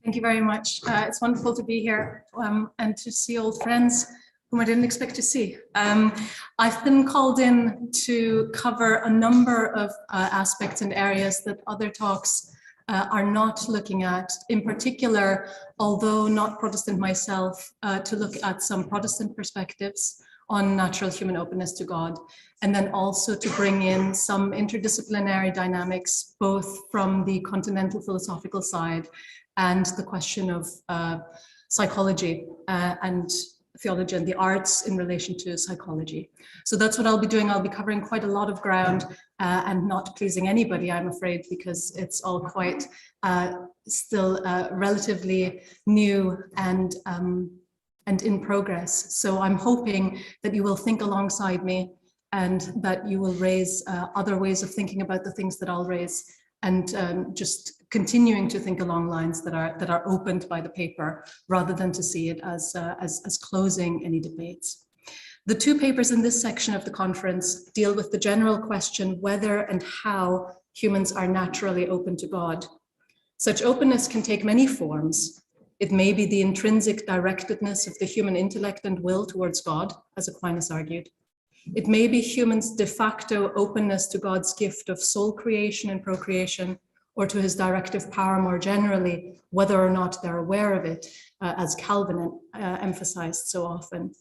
Thank you very much. It's wonderful to be here and to see old friends whom I didn't expect to see. I've been called in to cover a number of aspects and areas that other talks are not looking at. In particular, although not Protestant myself, to look at some Protestant perspectives on natural human openness to God, and then also to bring in some interdisciplinary dynamics, both from the continental philosophical side and the question of psychology and theology and the arts in relation to psychology. So that's what I'll be doing. I'll be covering quite a lot of ground and not pleasing anybody, I'm afraid, because it's all quite still relatively new and in progress. So I'm hoping that you will think alongside me and that you will raise other ways of thinking about the things that I'll raise, and just continuing to think along lines that are opened by the paper, rather than to see it as closing any debates. The two papers in this section of the conference deal with the general question whether and how humans are naturally open to God. Such openness can take many forms. It may be the intrinsic directedness of the human intellect and will towards God, as Aquinas argued. It may be humans' de facto openness to God's gift of soul creation and procreation, or to his directive power more generally, whether or not they're aware of it, as Calvin emphasized so often.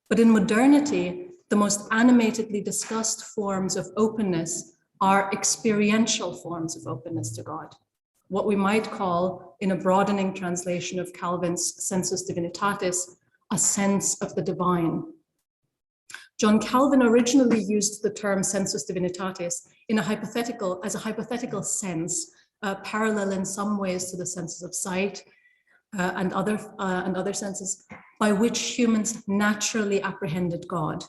But in modernity, the most animatedly discussed forms of openness are experiential forms of openness to God, what we might call, in a broadening translation of Calvin's Sensus Divinitatis, a sense of the divine. John Calvin originally used the term sensus divinitatis as a hypothetical sense, parallel in some ways to the senses of sight and other senses, by which humans naturally apprehended God.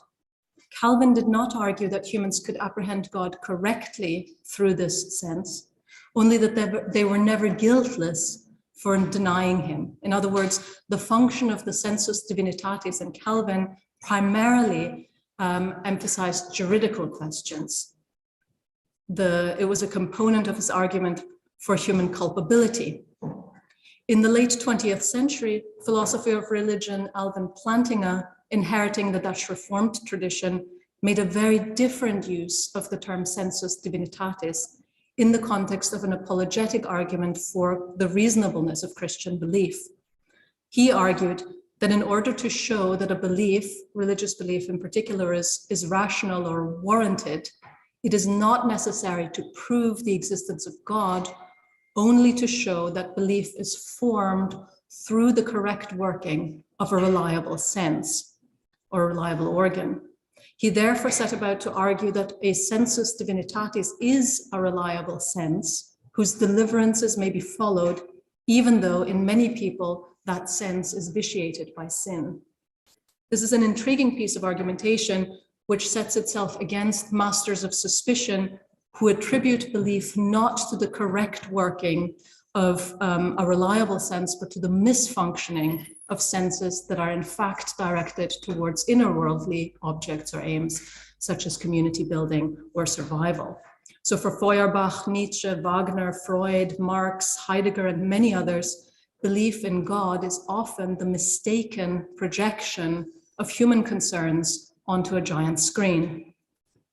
Calvin did not argue that humans could apprehend God correctly through this sense, only that they were never guiltless for denying him. In other words, the function of the sensus divinitatis in Calvin primarily emphasized juridical questions. It was a component of his argument for human culpability. In the late 20th century, philosopher of religion Alvin Plantinga, inheriting the Dutch Reformed tradition, made a very different use of the term sensus divinitatis in the context of an apologetic argument for the reasonableness of Christian belief. He argued that in order to show that a belief, religious belief in particular, is rational or warranted, it is not necessary to prove the existence of God, only to show that belief is formed through the correct working of a reliable sense or reliable organ. He therefore set about to argue that a sensus divinitatis is a reliable sense whose deliverances may be followed, even though in many people that sense is vitiated by sin. This is an intriguing piece of argumentation which sets itself against masters of suspicion who attribute belief not to the correct working of a reliable sense, but to the misfunctioning of senses that are in fact directed towards inner-worldly objects or aims, such as community building or survival. So for Feuerbach, Nietzsche, Wagner, Freud, Marx, Heidegger, and many others, belief in God is often the mistaken projection of human concerns onto a giant screen.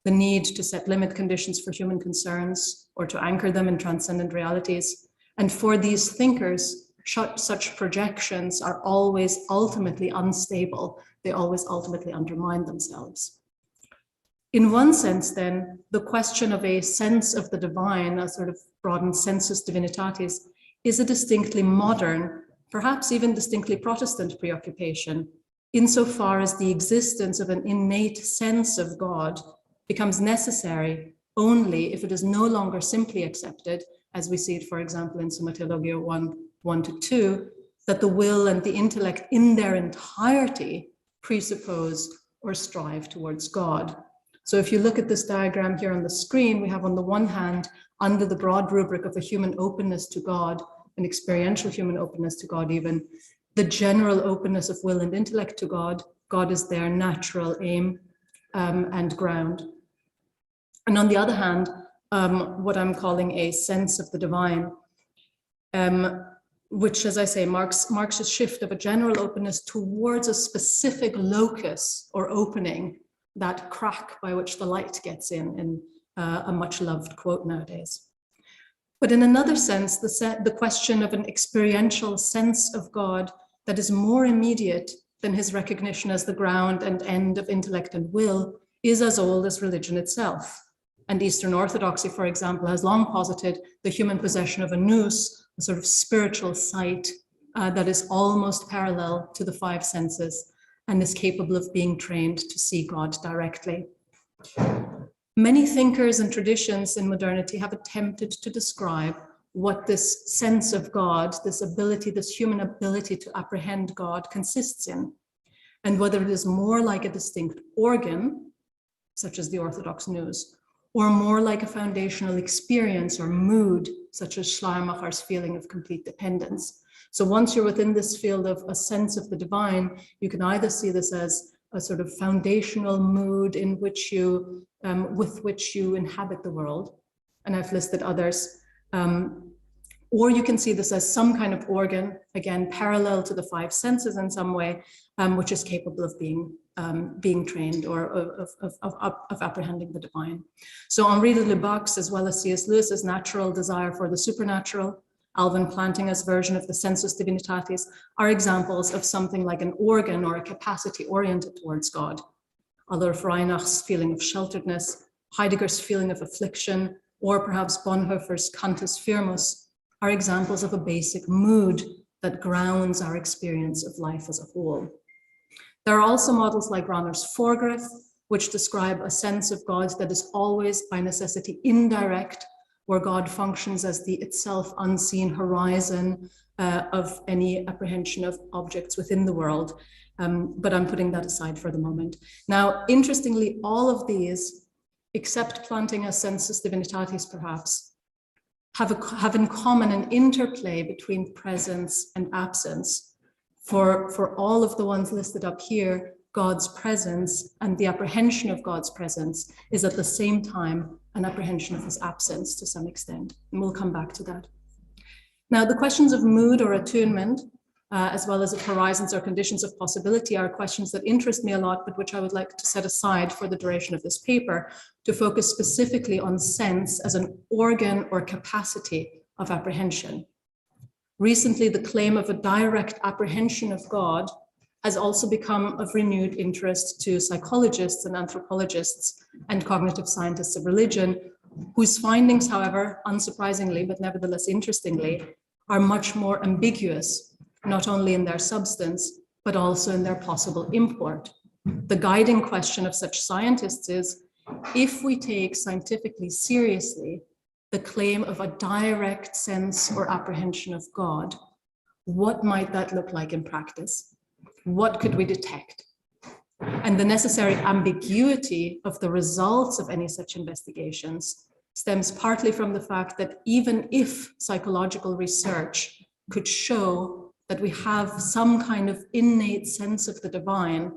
The need to set limit conditions for human concerns or to anchor them in transcendent realities. And for these thinkers, such projections are always ultimately unstable. They always ultimately undermine themselves. In one sense, then, the question of a sense of the divine, a sort of broadened sensus divinitatis, is a distinctly modern, perhaps even distinctly Protestant preoccupation, insofar as the existence of an innate sense of God becomes necessary only if it is no longer simply accepted, as we see it, for example, in Summa Theologiae 1:1-2, that the will and the intellect in their entirety presuppose or strive towards God. So if you look at this diagram here on the screen, we have on the one hand, under the broad rubric of a human openness to God, an experiential human openness to God even, the general openness of will and intellect to God. God is their natural aim and ground. And on the other hand, what I'm calling a sense of the divine. which, as I say, marks a shift of a general openness towards a specific locus or opening, that crack by which the light gets in a much loved quote nowadays. But in another sense, the question of an experiential sense of God that is more immediate than his recognition as the ground and end of intellect and will is as old as religion itself. And Eastern Orthodoxy, for example, has long posited the human possession of a nous, a sort of spiritual sight that is almost parallel to the five senses and is capable of being trained to see God directly. Many thinkers and traditions in modernity have attempted to describe what this sense of God, this ability, this human ability to apprehend God consists in, and whether it is more like a distinct organ, such as the Orthodox nous, or more like a foundational experience or mood, such as Schleiermacher's feeling of complete dependence. So once you're within this field of a sense of the divine, you can either see this as a sort of foundational mood in which you, with which you inhabit the world, and I've listed others, or you can see this as some kind of organ, again, parallel to the five senses in some way, which is capable of being trained or of apprehending the divine. So Henri de Lubac's, as well as C.S. Lewis's natural desire for the supernatural, Alvin Plantinga's version of the Sensus Divinitatis, are examples of something like an organ or a capacity oriented towards God. Adolf Reinach's feeling of shelteredness, Heidegger's feeling of affliction, or perhaps Bonhoeffer's Cantus Firmus are examples of a basic mood that grounds our experience of life as a whole. There are also models like Rahner's Vorgriff, which describe a sense of God that is always by necessity indirect, where God functions as the itself unseen horizon of any apprehension of objects within the world. But I'm putting that aside for the moment. Now, interestingly, all of these, except Plantinga's Sensus Divinitatis perhaps, have in common an interplay between presence and absence. For all of the ones listed up here, God's presence and the apprehension of God's presence is at the same time an apprehension of his absence to some extent. And we'll come back to that. Now, the questions of mood or attunement, as well as of horizons or conditions of possibility, are questions that interest me a lot, but which I would like to set aside for the duration of this paper to focus specifically on sense as an organ or capacity of apprehension. Recently, the claim of a direct apprehension of God has also become of renewed interest to psychologists and anthropologists and cognitive scientists of religion, whose findings, however, unsurprisingly, but nevertheless interestingly, are much more ambiguous, not only in their substance, but also in their possible import. The guiding question of such scientists is, if we take scientifically seriously the claim of a direct sense or apprehension of God, what might that look like in practice? What could we detect? And the necessary ambiguity of the results of any such investigations stems partly from the fact that even if psychological research could show that we have some kind of innate sense of the divine,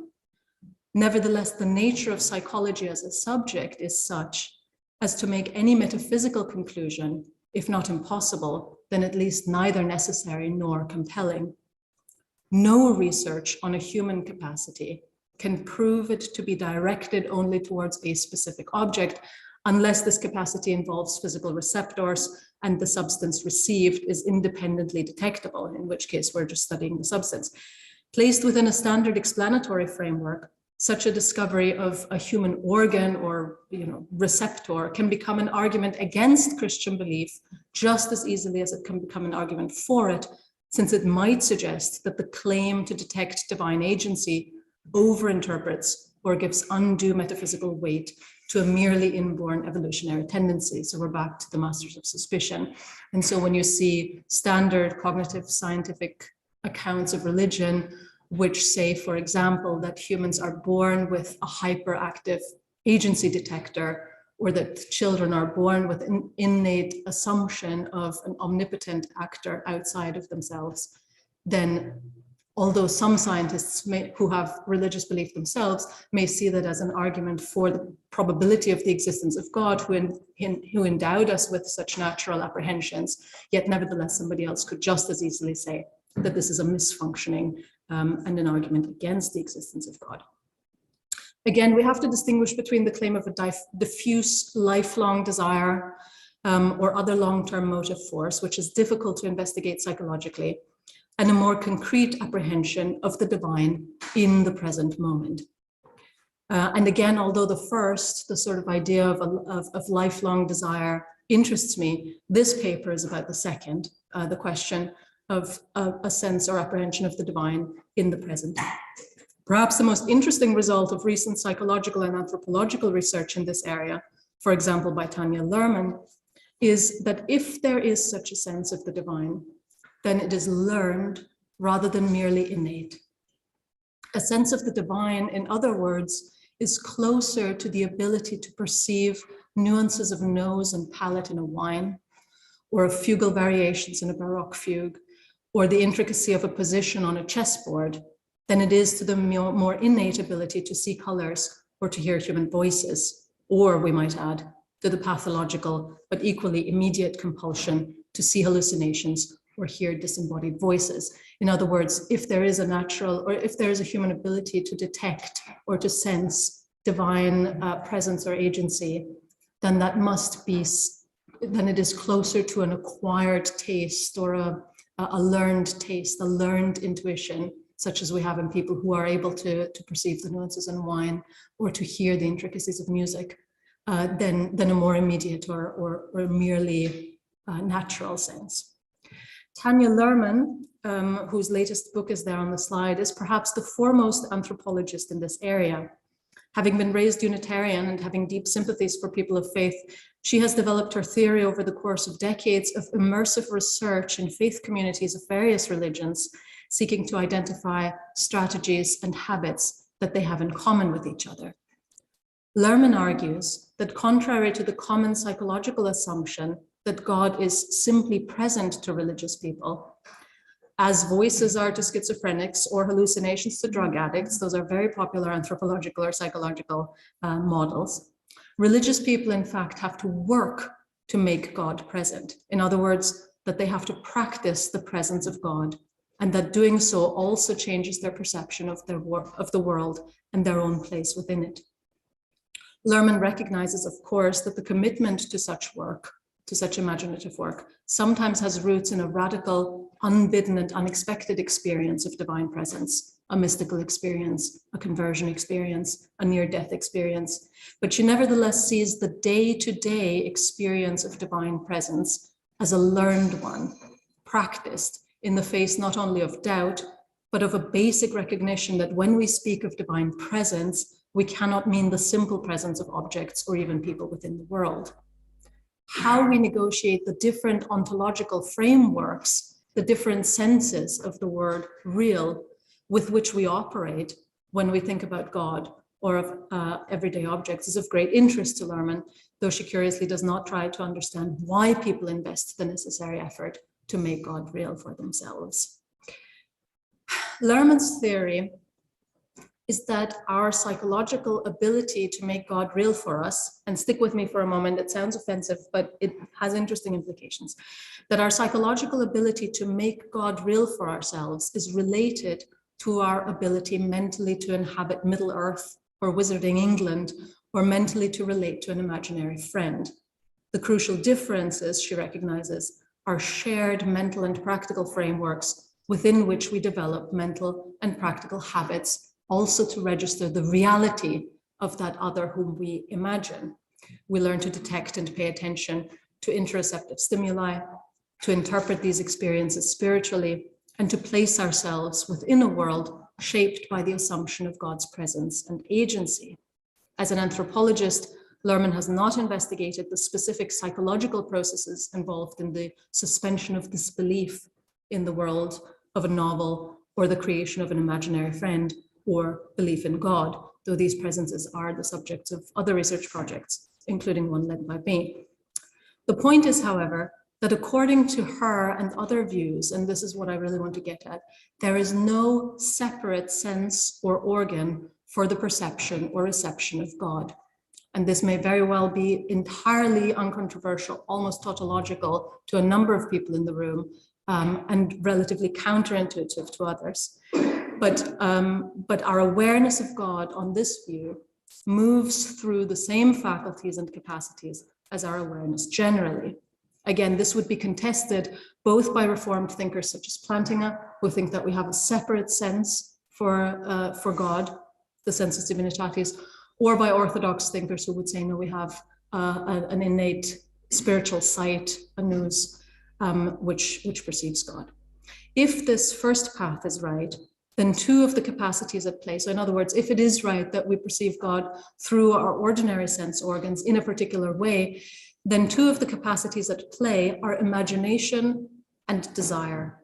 nevertheless, the nature of psychology as a subject is such as to make any metaphysical conclusion, if not impossible, then at least neither necessary nor compelling. No research on a human capacity can prove it to be directed only towards a specific object, unless this capacity involves physical receptors and the substance received is independently detectable, in which case we're just studying the substance. Placed within a standard explanatory framework, such a discovery of a human organ or receptor can become an argument against Christian belief just as easily as it can become an argument for it, since it might suggest that the claim to detect divine agency overinterprets or gives undue metaphysical weight to a merely inborn evolutionary tendency. So we're back to the masters of suspicion. And so when you see standard cognitive scientific accounts of religion, which say, for example, that humans are born with a hyperactive agency detector, or that children are born with an innate assumption of an omnipotent actor outside of themselves, then although some scientists who have religious belief themselves may see that as an argument for the probability of the existence of God, who endowed us with such natural apprehensions, yet nevertheless somebody else could just as easily say that this is a misfunctioning and an argument against the existence of God. Again, we have to distinguish between the claim of a diffuse lifelong desire or other long-term motive force, which is difficult to investigate psychologically, and a more concrete apprehension of the divine in the present moment. And again, although the first, the sort of idea of lifelong desire interests me, this paper is about the second, the question of a sense or apprehension of the divine in the present. Perhaps the most interesting result of recent psychological and anthropological research in this area, for example, by Tanja Luhrmann, is that if there is such a sense of the divine, then it is learned rather than merely innate. A sense of the divine, in other words, is closer to the ability to perceive nuances of nose and palate in a wine, or of fugal variations in a Baroque fugue, or the intricacy of a position on a chessboard, than it is to the more innate ability to see colors or to hear human voices, or, we might add, to the pathological but equally immediate compulsion to see hallucinations or hear disembodied voices. In other words, if there is a natural, or if there is a human ability to detect or to sense divine presence or agency, then that must be, then it is closer to an acquired taste or a learned taste, a learned intuition, such as we have in people who are able to perceive the nuances in wine or to hear the intricacies of music, than a more immediate or merely natural sense. Tanja Luhrmann, whose latest book is there on the slide, is perhaps the foremost anthropologist in this area. Having been raised Unitarian and having deep sympathies for people of faith, she has developed her theory over the course of decades of immersive research in faith communities of various religions, seeking to identify strategies and habits that they have in common with each other. Luhrmann argues that contrary to the common psychological assumption that God is simply present to religious people, as voices are to schizophrenics or hallucinations to drug addicts, those are very popular anthropological or psychological models, religious people in fact have to work to make God present. In other words, that they have to practice the presence of God, and that doing so also changes their perception of the world and their own place within it. Luhrmann recognizes, of course, that the commitment to such work, to such imaginative work, sometimes has roots in a radical, unbidden and unexpected experience of divine presence, a mystical experience, a conversion experience, a near-death experience. But she nevertheless sees the day-to-day experience of divine presence as a learned one, practiced in the face not only of doubt, but of a basic recognition that when we speak of divine presence, we cannot mean the simple presence of objects or even people within the world. How we negotiate the different ontological frameworks, the different senses of the word real with which we operate when we think about God or of everyday objects is of great interest to Luhrmann, though she curiously does not try to understand why people invest the necessary effort to make God real for themselves. Luhrmann's theory is that our psychological ability to make God real for us, and stick with me for a moment, it sounds offensive, but it has interesting implications, that our psychological ability to make God real for ourselves is related to our ability mentally to inhabit Middle Earth or Wizarding England, or mentally to relate to an imaginary friend. The crucial differences, she recognizes, are shared mental and practical frameworks within which we develop mental and practical habits also to register the reality of that other whom we imagine. We learn to detect and pay attention to interoceptive stimuli, to interpret these experiences spiritually, and to place ourselves within a world shaped by the assumption of God's presence and agency. As an anthropologist, Luhrmann has not investigated the specific psychological processes involved in the suspension of disbelief in the world of a novel or the creation of an imaginary friend, or belief in God, though these presences are the subjects of other research projects, including one led by me. The point is, however, that according to her and other views, and this is what I really want to get at, there is no separate sense or organ for the perception or reception of God. And this may very well be entirely uncontroversial, almost tautological to a number of people in the room, and relatively counterintuitive to others. But our awareness of God on this view moves through the same faculties and capacities as our awareness generally. Again, this would be contested both by Reformed thinkers such as Plantinga, who think that we have a separate sense for God, the Sensus Divinitatis, or by Orthodox thinkers who would say, no, we have an innate spiritual sight, a nous, which perceives God. If this first path is right, then two of the capacities at play. So in other words, if it is right that we perceive God through our ordinary sense organs in a particular way, then two of the capacities at play are imagination and desire.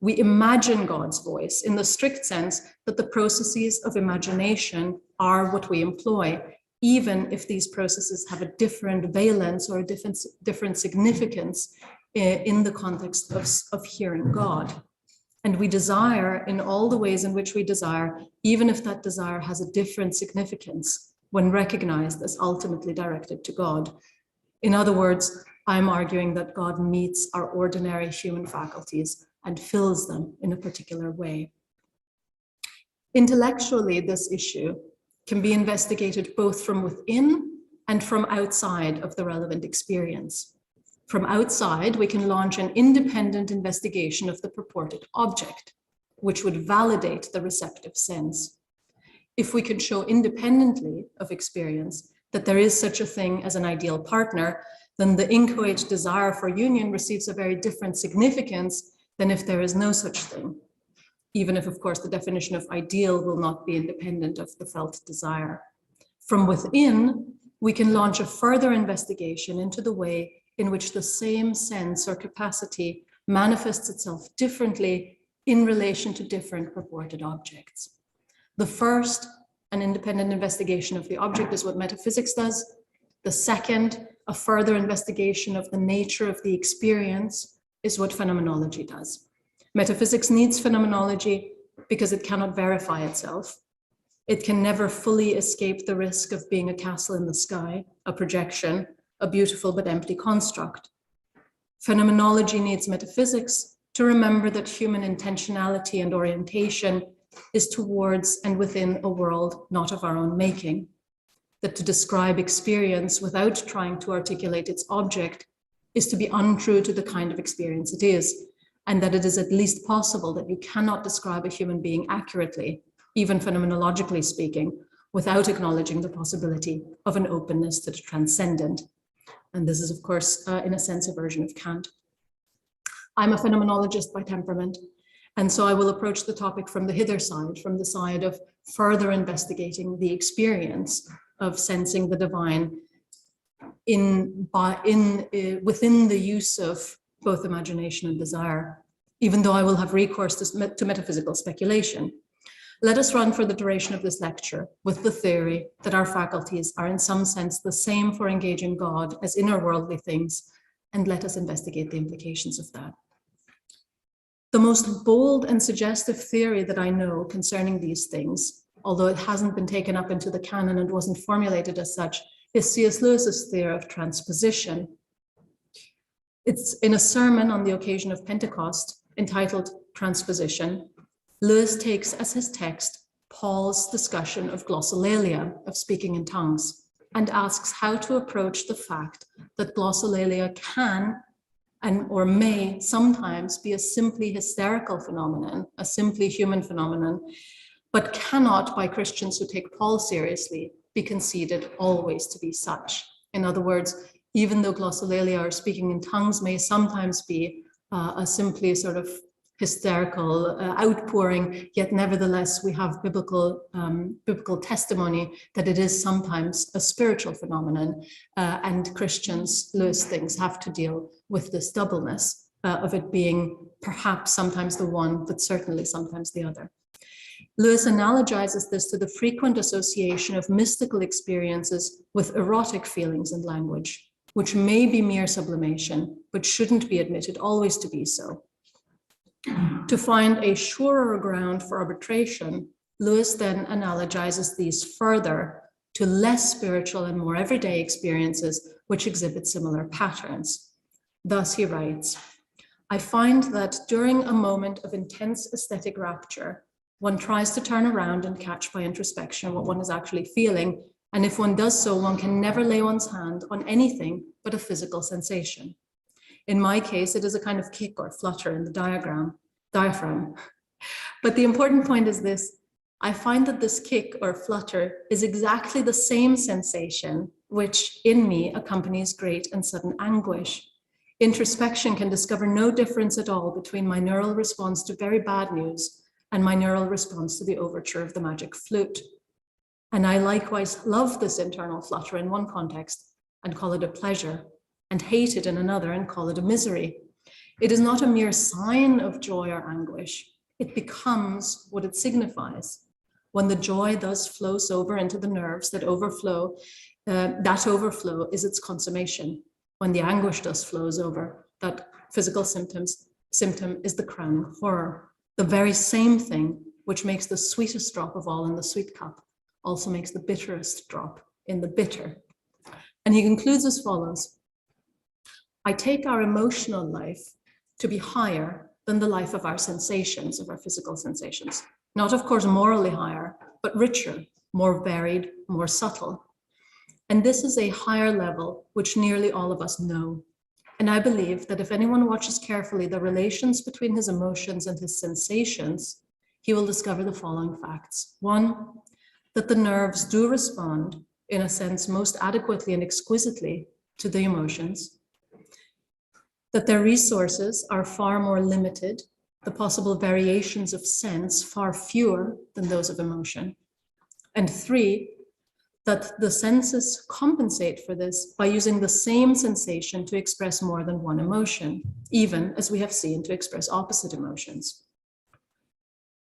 We imagine God's voice in the strict sense that the processes of imagination are what we employ, even if these processes have a different valence or a different significance in the context of hearing God. And we desire in all the ways in which we desire, even if that desire has a different significance when recognized as ultimately directed to God. In other words, I'm arguing that God meets our ordinary human faculties and fills them in a particular way. Intellectually, this issue can be investigated both from within and from outside of the relevant experience. From outside, we can launch an independent investigation of the purported object, which would validate the receptive sense. If we could show independently of experience that there is such a thing as an ideal partner, then the inchoate desire for union receives a very different significance than if there is no such thing, even if, of course, the definition of ideal will not be independent of the felt desire. From within, we can launch a further investigation into the way in which the same sense or capacity manifests itself differently in relation to different purported objects. The first, an independent investigation of the object, is what metaphysics does. The second, a further investigation of the nature of the experience, is what phenomenology does. Metaphysics needs phenomenology because it cannot verify itself. It can never fully escape the risk of being a castle in the sky, a projection, a beautiful but empty construct. Phenomenology needs metaphysics to remember that human intentionality and orientation is towards and within a world not of our own making. That to describe experience without trying to articulate its object is to be untrue to the kind of experience it is, and that it is at least possible that you cannot describe a human being accurately, even phenomenologically speaking, without acknowledging the possibility of an openness to the transcendent. And this is, of course, in a sense, a version of Kant. I'm a phenomenologist by temperament, and so I will approach the topic from the hither side, from the side of further investigating the experience of sensing the divine within the use of both imagination and desire, even though I will have recourse to metaphysical speculation. Let us run for the duration of this lecture with the theory that our faculties are in some sense the same for engaging God as inner worldly things, and let us investigate the implications of that. The most bold and suggestive theory that I know concerning these things, although it hasn't been taken up into the canon and wasn't formulated as such, is C.S. Lewis's theory of transposition. It's in a sermon on the occasion of Pentecost entitled Transposition. Lewis takes as his text Paul's discussion of glossolalia, of speaking in tongues, and asks how to approach the fact that glossolalia can or may sometimes be a simply hysterical phenomenon, a simply human phenomenon, but cannot, by Christians who take Paul seriously, be conceded always to be such. In other words, even though glossolalia or speaking in tongues may sometimes be a simply sort of hysterical outpouring, yet nevertheless we have biblical testimony that it is sometimes a spiritual phenomenon, and Christians, Lewis thinks, have to deal with this doubleness of it being perhaps sometimes the one, but certainly sometimes the other. Lewis analogizes this to the frequent association of mystical experiences with erotic feelings and language. which may be mere sublimation, but shouldn't be admitted always to be so. To find a surer ground for arbitration, Lewis then analogizes these further to less spiritual and more everyday experiences which exhibit similar patterns. Thus he writes, I find that during a moment of intense aesthetic rapture, one tries to turn around and catch by introspection what one is actually feeling, and if one does so, one can never lay one's hand on anything but a physical sensation. In my case, it is a kind of kick or flutter in the diaphragm. But the important point is this: I find that this kick or flutter is exactly the same sensation which in me accompanies great and sudden anguish. Introspection can discover no difference at all between my neural response to very bad news and my neural response to the overture of the magic flute. And I likewise love this internal flutter in one context and call it a pleasure, and hate it in another and call it a misery. It is not a mere sign of joy or anguish. It becomes what it signifies. When the joy thus flows over into the nerves that overflow is its consummation. When the anguish thus flows over, that physical symptom is the crowning horror. The very same thing which makes the sweetest drop of all in the sweet cup also makes the bitterest drop in the bitter. And he concludes as follows: I take our emotional life to be higher than the life of our sensations, of our physical sensations. Not, of course, morally higher, but richer, more varied, more subtle. And this is a higher level which nearly all of us know. And I believe that if anyone watches carefully the relations between his emotions and his sensations, he will discover the following facts. One, that the nerves do respond, in a sense, most adequately and exquisitely to the emotions, that their resources are far more limited, the possible variations of sense far fewer than those of emotion. And three, that the senses compensate for this by using the same sensation to express more than one emotion, even, as we have seen, to express opposite emotions.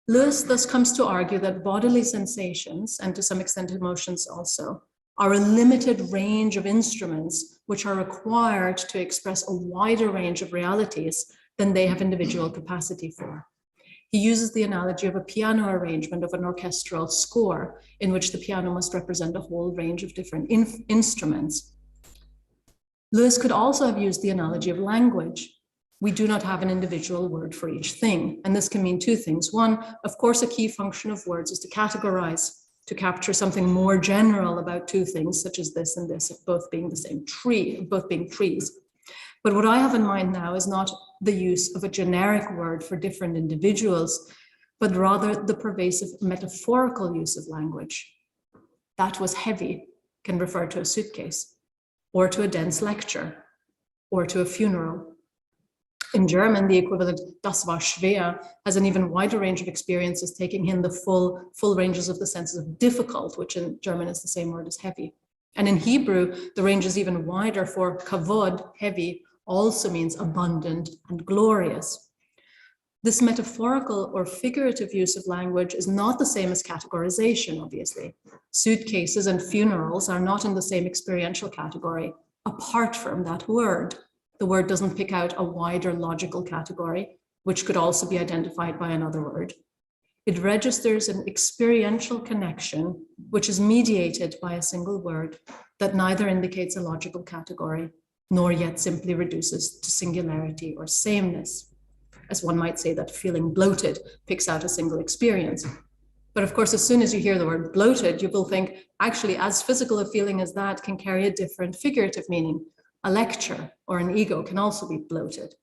Lewis thus comes to argue that bodily sensations, and to some extent emotions also, are a limited range of instruments which are required to express a wider range of realities than they have individual capacity for. He uses the analogy of a piano arrangement of an orchestral score in which the piano must represent a whole range of different instruments. Lewis could also have used the analogy of language. We do not have an individual word for each thing, and this can mean two things. One, of course, a key function of words is to categorize, to capture something more general about two things, such as this and this, both being the same tree, both being trees. But what I have in mind now is not the use of a generic word for different individuals, but rather the pervasive metaphorical use of language. That was heavy can refer to a suitcase, or to a dense lecture, or to a funeral. In German, the equivalent das war schwer has an even wider range of experiences, taking in the full ranges of the senses of difficult, which in German is the same word as heavy. And in Hebrew, the range is even wider, for kavod, heavy, also means abundant and glorious. This metaphorical or figurative use of language is not the same as categorization, obviously. Suitcases and funerals are not in the same experiential category, apart from that word. The word doesn't pick out a wider logical category, which could also be identified by another word. It registers an experiential connection, which is mediated by a single word that neither indicates a logical category, nor yet simply reduces to singularity or sameness. As one might say that feeling bloated picks out a single experience. But of course, as soon as you hear the word bloated, you will think, actually, as physical a feeling as that can carry a different figurative meaning. A lecture or an ego can also be bloated.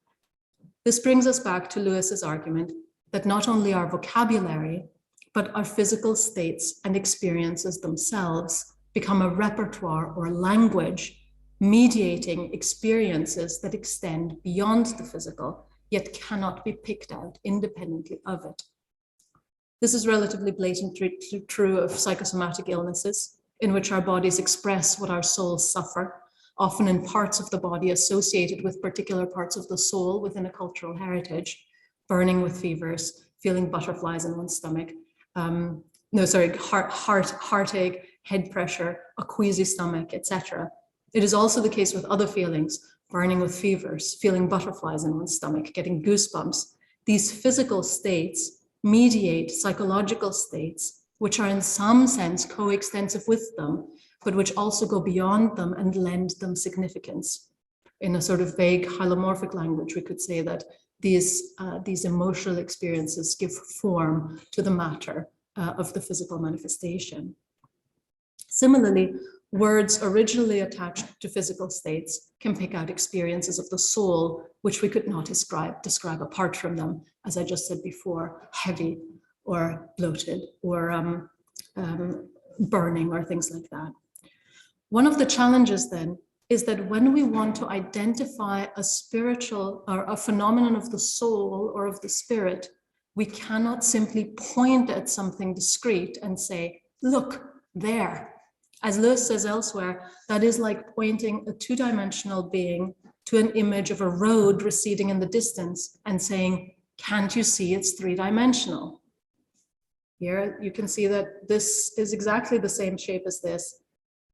This brings us back to Lewis's argument that not only our vocabulary, but our physical states and experiences themselves become a repertoire or language mediating experiences that extend beyond the physical, yet cannot be picked out independently of it. This is relatively blatantly true of psychosomatic illnesses, in which our bodies express what our souls suffer, often in parts of the body associated with particular parts of the soul within a cultural heritage, burning with fevers, feeling butterflies in one's stomach, heartache, head pressure, a queasy stomach, etc. It is also the case with other feelings, burning with fevers, feeling butterflies in one's stomach, getting goosebumps. These physical states mediate psychological states, which are in some sense coextensive with them, but which also go beyond them and lend them significance. In a sort of vague hylomorphic language, we could say that these emotional experiences give form to the matter of the physical manifestation. Similarly, words originally attached to physical states can pick out experiences of the soul, which we could not describe apart from them, as I just said before, heavy or bloated or burning or things like that. One of the challenges then is that when we want to identify a spiritual or a phenomenon of the soul or of the spirit, we cannot simply point at something discrete and say, look, there. As Lewis says elsewhere, that is like pointing a two-dimensional being to an image of a road receding in the distance and saying, can't you see it's three-dimensional? Here you can see that this is exactly the same shape as this.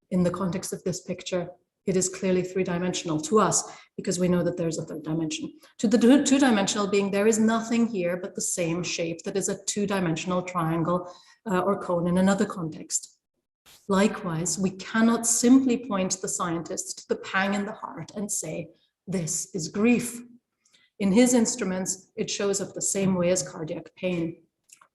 In the context of this picture, it is clearly three-dimensional to us because we know that there's a third dimension. To the two-dimensional being, there is nothing here but the same shape that is a two-dimensional triangle or cone in another context. Likewise, we cannot simply point the scientist to the pang in the heart and say, this is grief. In his instruments, it shows up the same way as cardiac pain.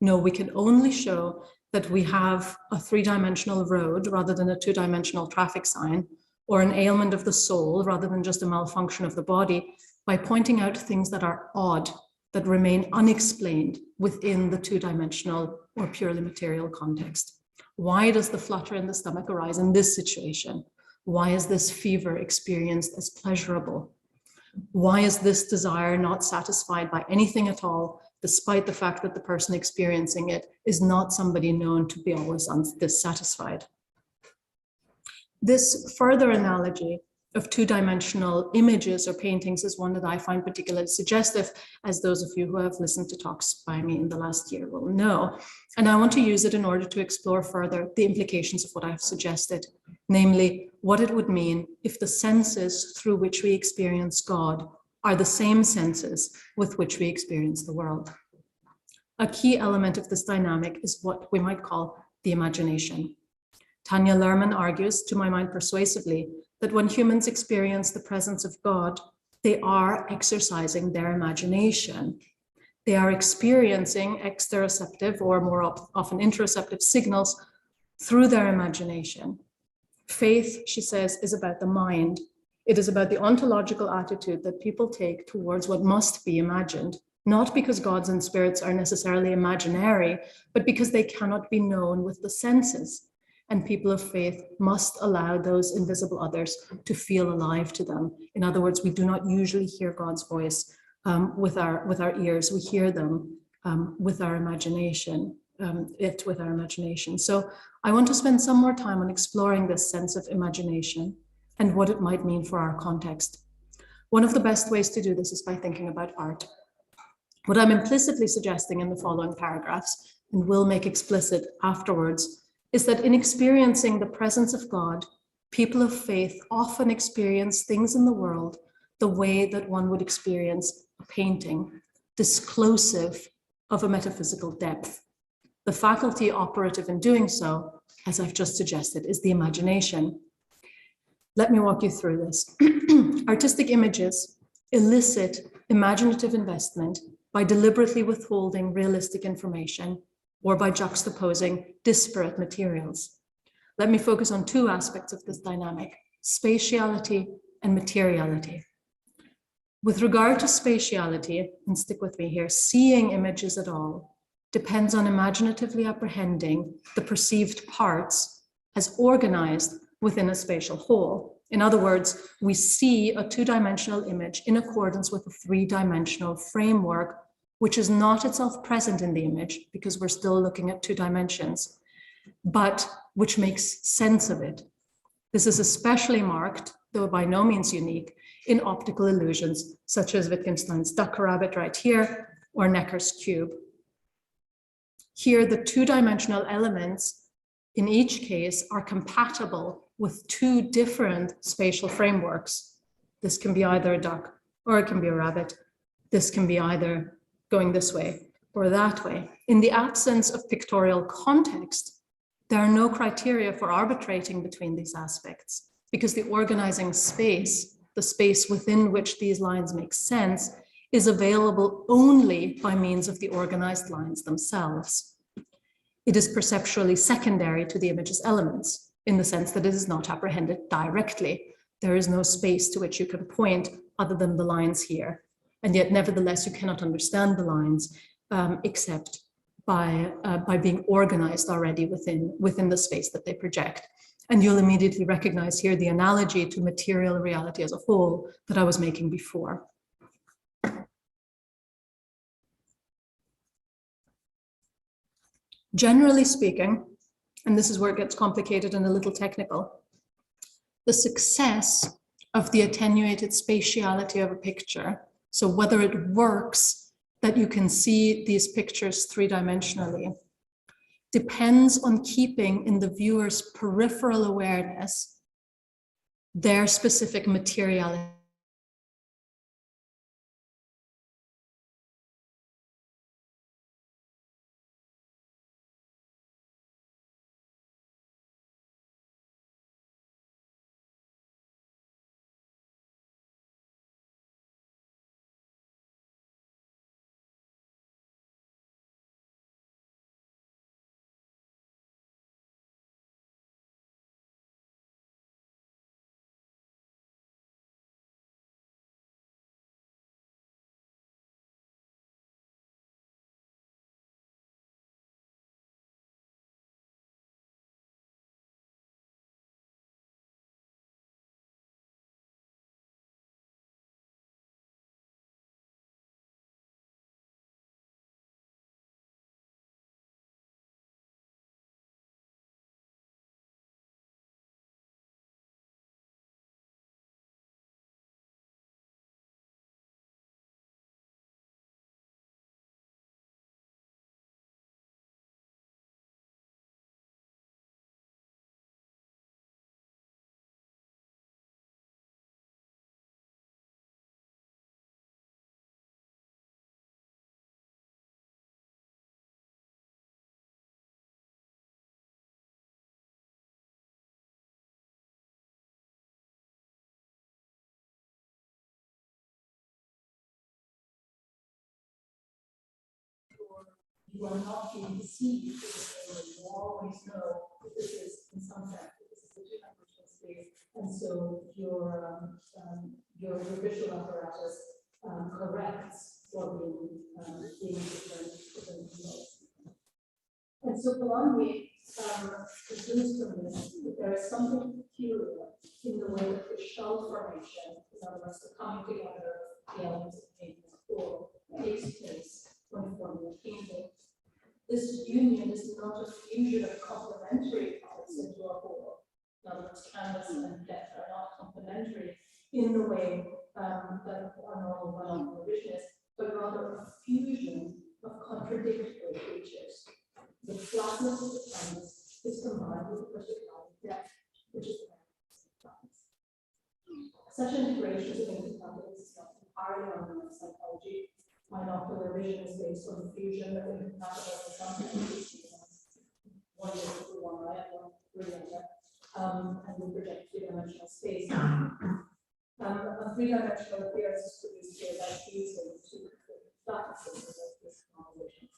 No, we can only show that we have a three-dimensional road rather than a two-dimensional traffic sign, or an ailment of the soul rather than just a malfunction of the body, by pointing out things that are odd, that remain unexplained within the two-dimensional or purely material context. Why does the flutter in the stomach arise in this situation? Why is this fever experienced as pleasurable? Why is this desire not satisfied by anything at all, despite the fact that the person experiencing it is not somebody known to be always dissatisfied? This further analogy of two-dimensional images or paintings is one that I find particularly suggestive, as those of you who have listened to talks by me in the last year will know. And I want to use it in order to explore further the implications of what I've suggested, namely what it would mean if the senses through which we experience God are the same senses with which we experience the world. A key element of this dynamic is what we might call the imagination. Tanya Lerman argues, to my mind persuasively, that when humans experience the presence of God, they are exercising their imagination. They are experiencing exteroceptive or more often interoceptive signals through their imagination. Faith, she says, is about the mind. It is about the ontological attitude that people take towards what must be imagined, not because gods and spirits are necessarily imaginary, but because they cannot be known with the senses. And people of faith must allow those invisible others to feel alive to them. In other words, we do not usually hear God's voice with our ears. We hear them with our imagination, with our imagination. So I want to spend some more time on exploring this sense of imagination and what it might mean for our context. One of the best ways to do this is by thinking about art. What I'm implicitly suggesting in the following paragraphs, and will make explicit afterwards, is that in experiencing the presence of God, people of faith often experience things in the world the way that one would experience a painting, disclosive of a metaphysical depth. The faculty operative in doing so, as I've just suggested, is the imagination. Let me walk you through this. Artistic images elicit imaginative investment by deliberately withholding realistic information or by juxtaposing disparate materials. Let me focus on two aspects of this dynamic: spatiality and materiality. With regard to spatiality, and stick with me here, seeing images at all depends on imaginatively apprehending the perceived parts as organized within a spatial whole. In other words, we see a two-dimensional image in accordance with a three-dimensional framework, which is not itself present in the image because we're still looking at two dimensions, but which makes sense of it. This is especially marked, though by no means unique, in optical illusions, such as Wittgenstein's duck rabbit right here, or Necker's cube. Here, the two-dimensional elements in each case are compatible with two different spatial frameworks. This can be either a duck or it can be a rabbit. This can be either going this way or that way. In the absence of pictorial context, there are no criteria for arbitrating between these aspects, because the organizing space, the space within which these lines make sense, is available only by means of the organized lines themselves. It is perceptually secondary to the image's elements, in the sense that it is not apprehended directly. There is no space to which you can point other than the lines here. And yet, nevertheless, you cannot understand the lines except by being organized already within the space that they project. And you'll immediately recognize here the analogy to material reality as a whole that I was making before. Generally speaking, and this is where it gets complicated and a little technical, the success of the attenuated spatiality of a picture, so whether it works that you can see these pictures three-dimensionally, depends on keeping in the viewer's peripheral awareness their specific materiality. You are not being deceived, because you always know that this is, in some sense, this is a two-dimensional space, and so your visual apparatus corrects for being different modes. And so Polanyi concludes from this that there is something peculiar in the way that the shell formation, in other words, the coming together of the elements of painting as a whole, takes place when forming a painting. This union is not a fusion of complementary parts into a whole. In other words, canvas and death are not complementary in the way that a normal one-on-one revision is, but rather a fusion of contradictory features. The flatness of the canvas is combined with the particular depth, which is the canvas. Such integrations of incompatibles is not entirely unknown in psychology. Binocular vision is based on the fusion of incompatible assumptions. One is for one eye and one for the other, and we project three-dimensional space. A three-dimensional appearance is produced here by fusing two flatnesses of this combination.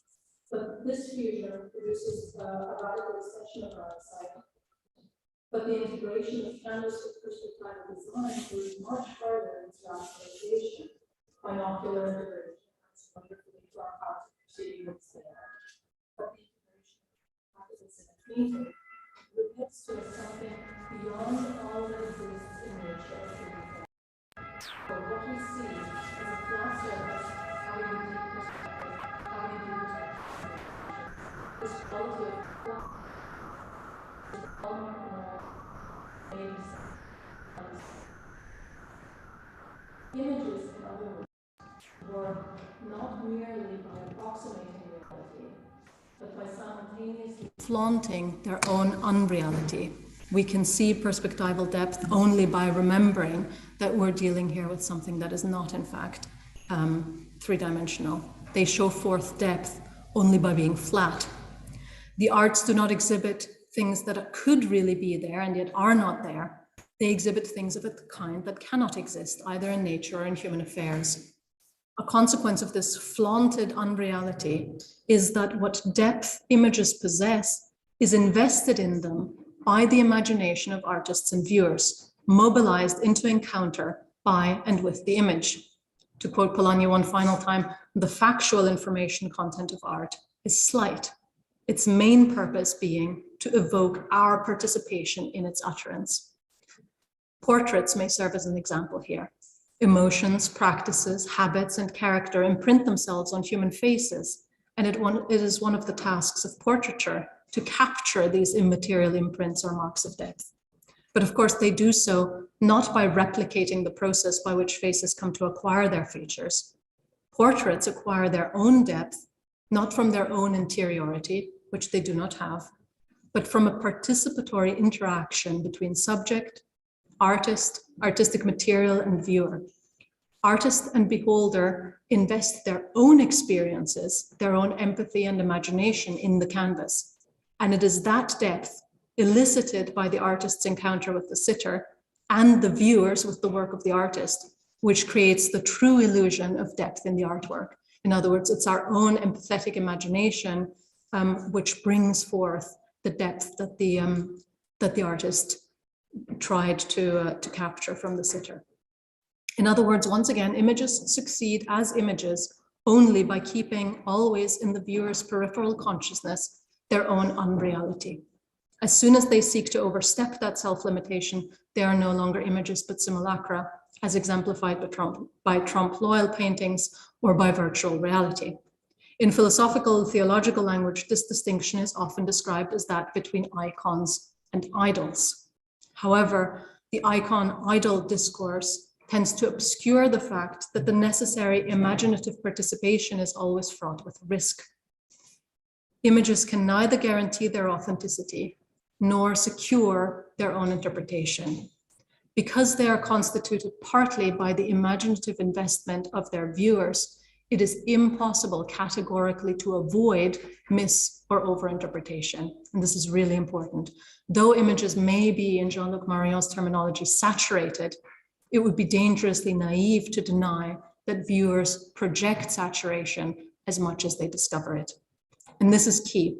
But this fusion produces a radical extension of our insight. But the integration of canvas with perspective design goes much further into rationalization. Binocular integration has wonderfully to our path to proceeding with scale. But the integration of practices in a painting relates to something beyond all that exists in nature or human form. So what we see as a flat surface, having a deep perspective, having a deep perspective, this quality of flat is almost images, in other words, work not merely by approximating reality, but by simultaneously flaunting their own unreality. We can see perspectival depth only by remembering that we're dealing here with something that is not, in fact, three-dimensional. They show forth depth only by being flat. The arts do not exhibit things that could really be there and yet are not there. They exhibit things of a kind that cannot exist, either in nature or in human affairs. A consequence of this flaunted unreality is that what depth images possess is invested in them by the imagination of artists and viewers, mobilized into encounter by and with the image. To quote Polanyi one final time, the factual information content of art is slight, its main purpose being to evoke our participation in its utterance. Portraits may serve as an example here. Emotions, practices, habits, and character imprint themselves on human faces, and it is one of the tasks of portraiture to capture these immaterial imprints or marks of depth. But of course, they do so not by replicating the process by which faces come to acquire their features. Portraits acquire their own depth, not from their own interiority, which they do not have, but from a participatory interaction between subject, artist, artistic material, and viewer. Artist and beholder invest their own experiences, their own empathy and imagination in the canvas. And it is that depth elicited by the artist's encounter with the sitter and the viewers with the work of the artist, which creates the true illusion of depth in the artwork. In other words, it's our own empathetic imagination which brings forth the depth that the artist tried to capture from the sitter. In other words, once again, images succeed as images only by keeping always in the viewer's peripheral consciousness their own unreality. As soon as they seek to overstep that self-limitation, they are no longer images but simulacra, as exemplified by trompe-l'oeil paintings or by virtual reality. In philosophical theological language, this distinction is often described as that between icons and idols. However, the icon-idol discourse tends to obscure the fact that the necessary imaginative participation is always fraught with risk. Images can neither guarantee their authenticity nor secure their own interpretation. Because they are constituted partly by the imaginative investment of their viewers, it is impossible categorically to avoid mis- or overinterpretation. And this is really important. Though images may be, in Jean-Luc Marion's terminology, saturated, it would be dangerously naive to deny that viewers project saturation as much as they discover it. And this is key.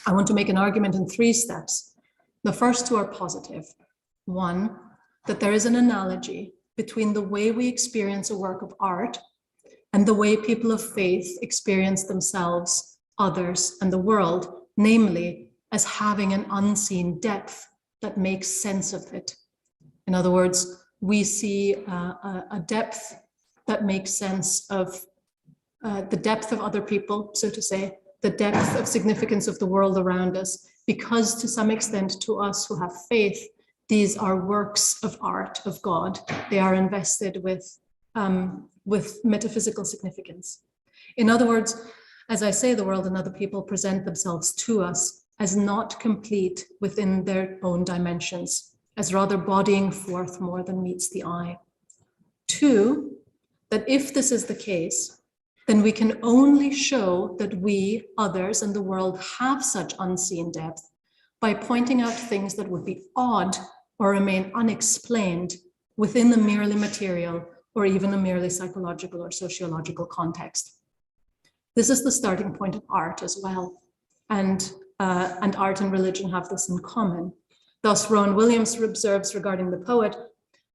I want to make an argument in 3 steps. The first 2 are positive. 1, that there is an analogy between the way we experience a work of art and the way people of faith experience themselves, others, and the world, namely as having an unseen depth that makes sense of it. In other words, we see a depth that makes sense of the depth of other people, so to say, the depth of significance of the world around us, because to some extent to us who have faith, these are works of art of God. They are invested with metaphysical significance. In other words, as I say, the world and other people present themselves to us as not complete within their own dimensions, as rather bodying forth more than meets the eye. 2, that if this is the case, then we can only show that we, others, and the world have such unseen depth by pointing out things that would be odd or remain unexplained within a merely material or even a merely psychological or sociological context. This is the starting point of art as well, and art and religion have this in common. Thus, Rowan Williams observes regarding the poet,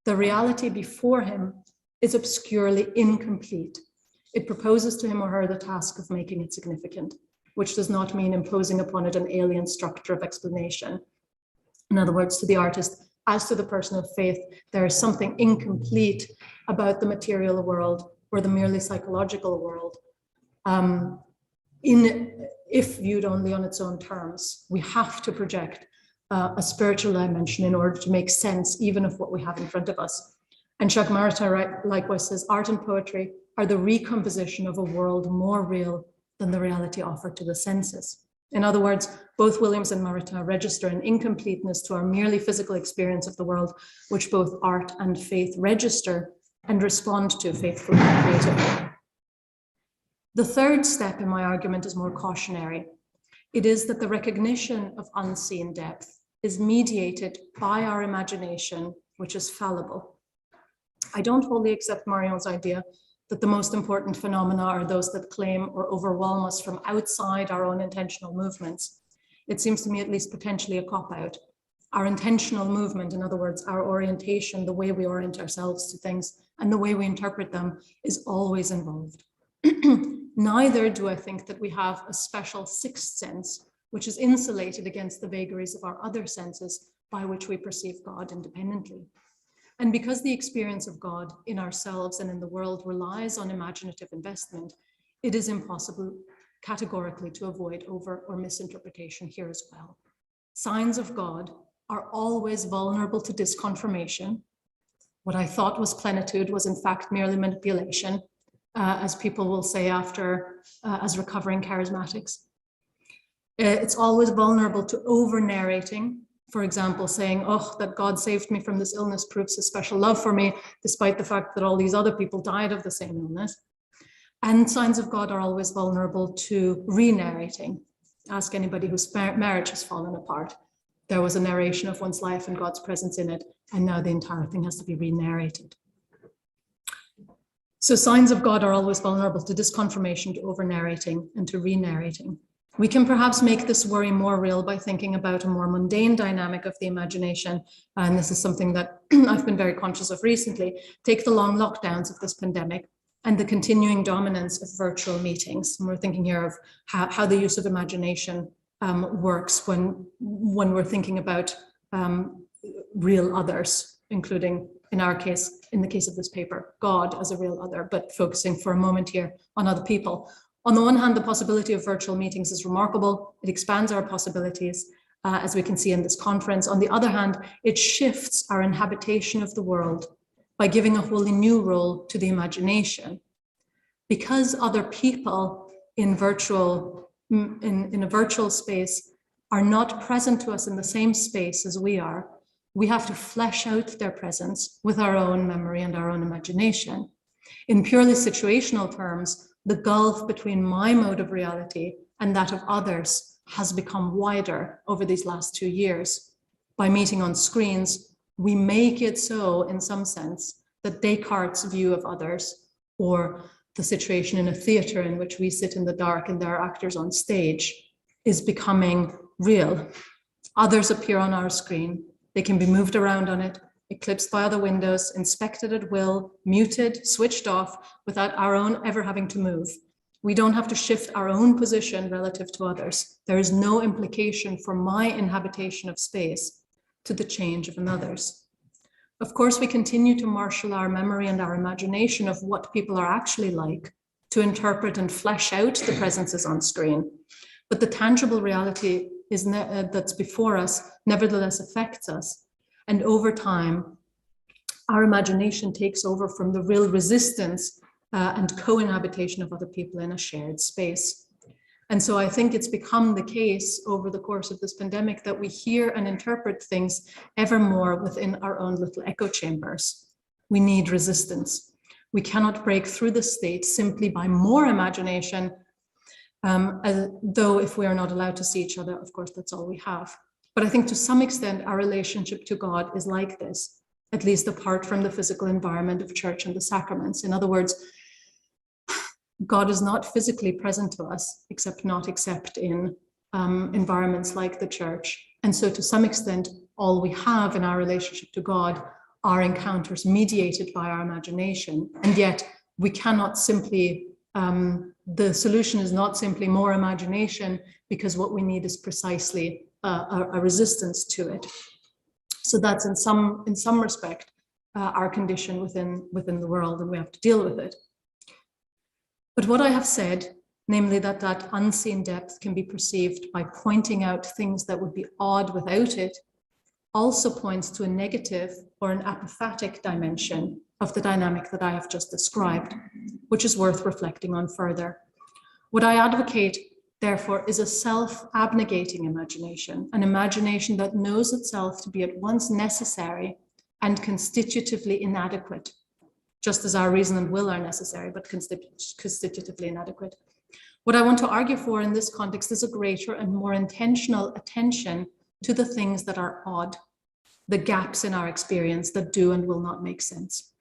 the reality before him is obscurely incomplete. It proposes to him or her the task of making it significant, which does not mean imposing upon it an alien structure of explanation. In other words, to the artist, as to the person of faith, there is something incomplete about the material world or the merely psychological world. If viewed only on its own terms, we have to project a spiritual dimension in order to make sense even of what we have in front of us. And Jacques Maritain likewise says, art and poetry are the recomposition of a world more real than the reality offered to the senses. In other words, both Williams and Maritain register an incompleteness to our merely physical experience of the world, which both art and faith register and respond to faithfully and creatively. The third step in my argument is more cautionary. It is that the recognition of unseen depth is mediated by our imagination, which is fallible. I don't wholly accept Marion's idea that the most important phenomena are those that claim or overwhelm us from outside our own intentional movements. It seems to me at least potentially a cop-out. Our intentional movement, in other words, our orientation, the way we orient ourselves to things and the way we interpret them, is always involved. Neither do I think that we have a special sixth sense, which is insulated against the vagaries of our other senses by which we perceive God independently. And because the experience of God in ourselves and in the world relies on imaginative investment, it is impossible categorically to avoid over or misinterpretation here as well. Signs of God are always vulnerable to disconfirmation. What I thought was plenitude was in fact merely manipulation, as people will say after, as recovering charismatics. It's always vulnerable to over-narrating. For example, saying, oh, that God saved me from this illness proves his special love for me, despite the fact that all these other people died of the same illness. And signs of God are always vulnerable to re-narrating. Ask anybody whose marriage has fallen apart. There was a narration of one's life and God's presence in it, and now the entire thing has to be re-narrated. So signs of God are always vulnerable to disconfirmation, to over-narrating, and to re-narrating. We can perhaps make this worry more real by thinking about a more mundane dynamic of the imagination. And this is something that I've been very conscious of recently. Take the long lockdowns of this pandemic and the continuing dominance of virtual meetings. And we're thinking here of how the use of imagination works when we're thinking about real others, including, in our case, in the case of this paper, God as a real other, but focusing for a moment here on other people. On the one hand, the possibility of virtual meetings is remarkable. It expands our possibilities, as we can see in this conference. On the other hand, it shifts our inhabitation of the world by giving a wholly new role to the imagination. Because other people in a virtual space are not present to us in the same space as we are, we have to flesh out their presence with our own memory and our own imagination. In purely situational terms, the gulf between my mode of reality and that of others has become wider over these last 2 years. By meeting on screens, we make it so, in some sense, that Descartes' view of others, or the situation in a theater in which we sit in the dark and there are actors on stage, is becoming real. Others appear on our screen. They can be moved around on it, eclipsed by other windows, inspected at will, muted, switched off, without our own ever having to move. We don't have to shift our own position relative to others. There is no implication for my inhabitation of space to the change of another's. Of course, we continue to marshal our memory and our imagination of what people are actually like, to interpret and flesh out the presences on screen. But the tangible reality that's before us nevertheless affects us. And over time, our imagination takes over from the real resistance and co-inhabitation of other people in a shared space. And so I think it's become the case over the course of this pandemic that we hear and interpret things ever more within our own little echo chambers. We need resistance. We cannot break through the state simply by more imagination, though if we are not allowed to see each other, of course, that's all we have. But I think to some extent, our relationship to God is like this, at least apart from the physical environment of church and the sacraments. In other words, God is not physically present to us, except in environments like the church. And so to some extent, all we have in our relationship to God are encounters mediated by our imagination. And yet we cannot simply, the solution is not simply more imagination, because what we need is precisely a resistance to it. So that's in some respect our condition within the world, and we have to deal with it. But what I have said, namely that unseen depth can be perceived by pointing out things that would be odd without it, also points to a negative or an apophatic dimension of the dynamic that I have just described, which is worth reflecting on further. What I advocate therefore, is a self-abnegating imagination, an imagination that knows itself to be at once necessary and constitutively inadequate, just as our reason and will are necessary, but constitutively inadequate. What I want to argue for in this context is a greater and more intentional attention to the things that are odd, the gaps in our experience that do and will not make sense.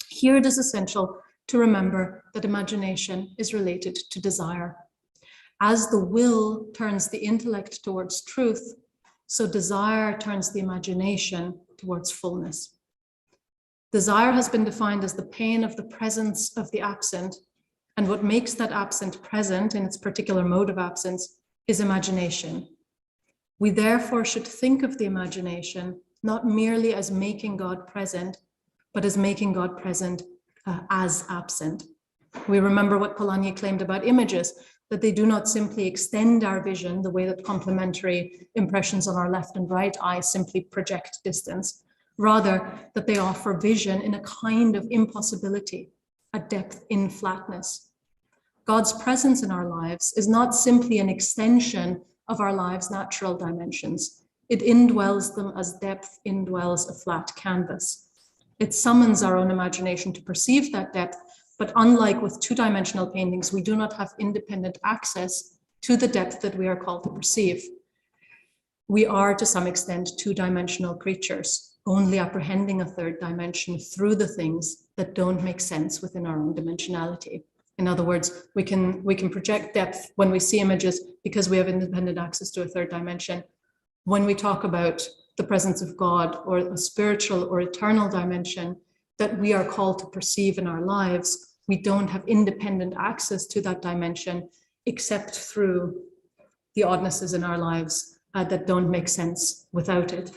Here it is essential to remember that imagination is related to desire. As the will turns the intellect towards truth, so desire turns the imagination towards fullness. Desire has been defined as the pain of the presence of the absent, and what makes that absent present in its particular mode of absence is imagination. We therefore should think of the imagination not merely as making God present, but as making God present as absent. We remember what Polanyi claimed about images, that they do not simply extend our vision the way that complementary impressions on our left and right eye simply project distance, rather that they offer vision in a kind of impossibility, a depth in flatness. God's presence in our lives is not simply an extension of our lives' natural dimensions. It indwells them as depth indwells a flat canvas. It summons our own imagination to perceive that depth, but unlike with two-dimensional paintings, we do not have independent access to the depth that we are called to perceive. We are, to some extent, two-dimensional creatures, only apprehending a third dimension through the things that don't make sense within our own dimensionality. In other words, we can project depth when we see images because we have independent access to a third dimension. When we talk about the presence of God or a spiritual or eternal dimension that we are called to perceive in our lives, we don't have independent access to that dimension except through the oddnesses in our lives that don't make sense without it.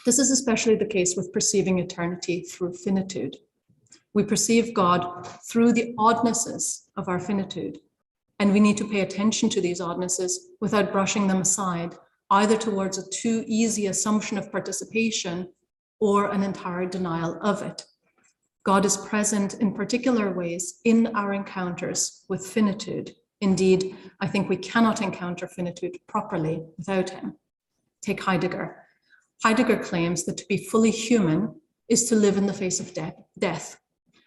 This is especially the case with perceiving eternity through finitude. We perceive God through the oddnesses of our finitude, and we need to pay attention to these oddnesses without brushing them aside, either towards a too easy assumption of participation or an entire denial of it. God is present in particular ways in our encounters with finitude. Indeed, I think we cannot encounter finitude properly without him. Take Heidegger. Heidegger claims that to be fully human is to live in the face of death,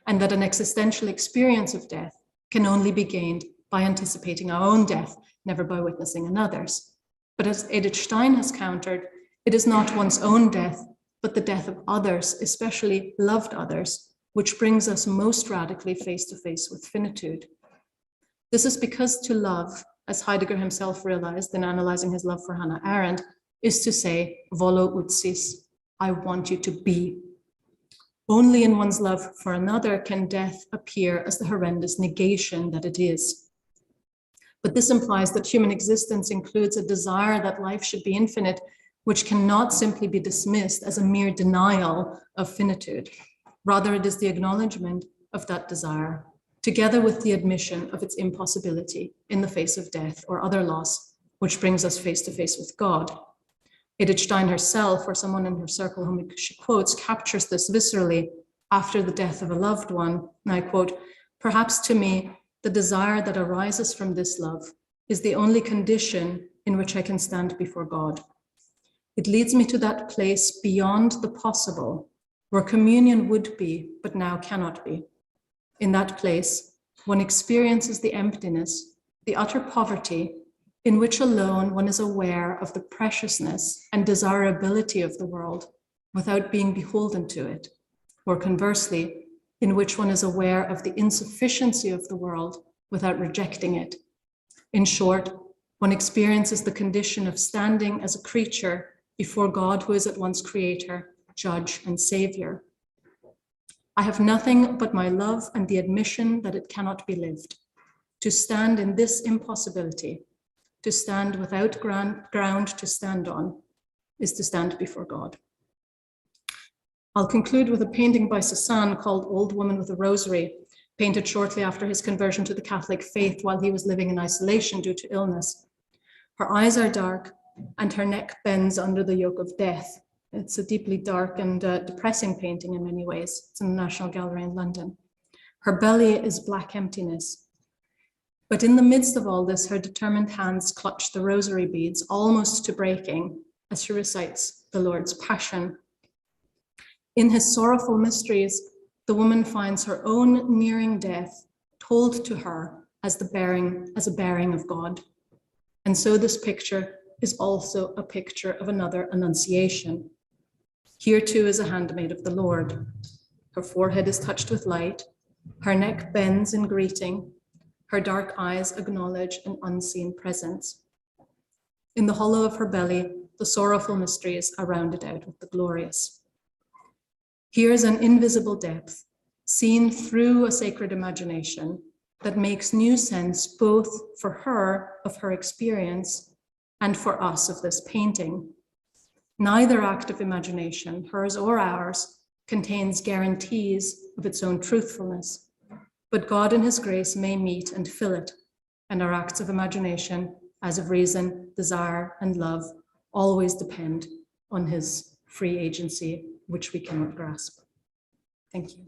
and that an existential experience of death can only be gained by anticipating our own death, never by witnessing another's. But as Edith Stein has countered, it is not one's own death, but the death of others, especially loved others, which brings us most radically face to face with finitude. This is because to love, as Heidegger himself realized in analyzing his love for Hannah Arendt, is to say, volo ut sis, I want you to be. Only in one's love for another can death appear as the horrendous negation that it is. But this implies that human existence includes a desire that life should be infinite, which cannot simply be dismissed as a mere denial of finitude. Rather, it is the acknowledgement of that desire, together with the admission of its impossibility in the face of death or other loss, which brings us face to face with God. Edith Stein herself, or someone in her circle whom she quotes, captures this viscerally after the death of a loved one. And I quote, "Perhaps to me, the desire that arises from this love is the only condition in which I can stand before God. It leads me to that place beyond the possible, where communion would be, but now cannot be. In that place, one experiences the emptiness, the utter poverty, in which alone one is aware of the preciousness and desirability of the world without being beholden to it, or conversely, in which one is aware of the insufficiency of the world without rejecting it. In short, one experiences the condition of standing as a creature before God, who is at once creator, judge, and savior. I have nothing but my love and the admission that it cannot be lived. To stand in this impossibility, to stand without ground to stand on, is to stand before God." I'll conclude with a painting by Cézanne called Old Woman with a Rosary, painted shortly after his conversion to the Catholic faith while he was living in isolation due to illness. Her eyes are dark and her neck bends under the yoke of death. It's a deeply dark and depressing painting in many ways. It's in the National Gallery in London. Her belly is black emptiness. But in the midst of all this, her determined hands clutch the rosary beads, almost to breaking, as she recites the Lord's Passion. In his sorrowful mysteries, the woman finds her own nearing death told to her as a bearing of God. And so this picture is also a picture of another Annunciation. Here too is a handmaid of the Lord. Her forehead is touched with light, her neck bends in greeting, her dark eyes acknowledge an unseen presence. In the hollow of her belly, the sorrowful mysteries are rounded out with the glorious. Here is an invisible depth, seen through a sacred imagination, that makes new sense both for her of her experience and for us of this painting. Neither act of imagination, hers or ours, contains guarantees of its own truthfulness, but God in his grace may meet and fill it, and our acts of imagination, as of reason, desire, and love, always depend on his free agency, which we cannot grasp. Thank you.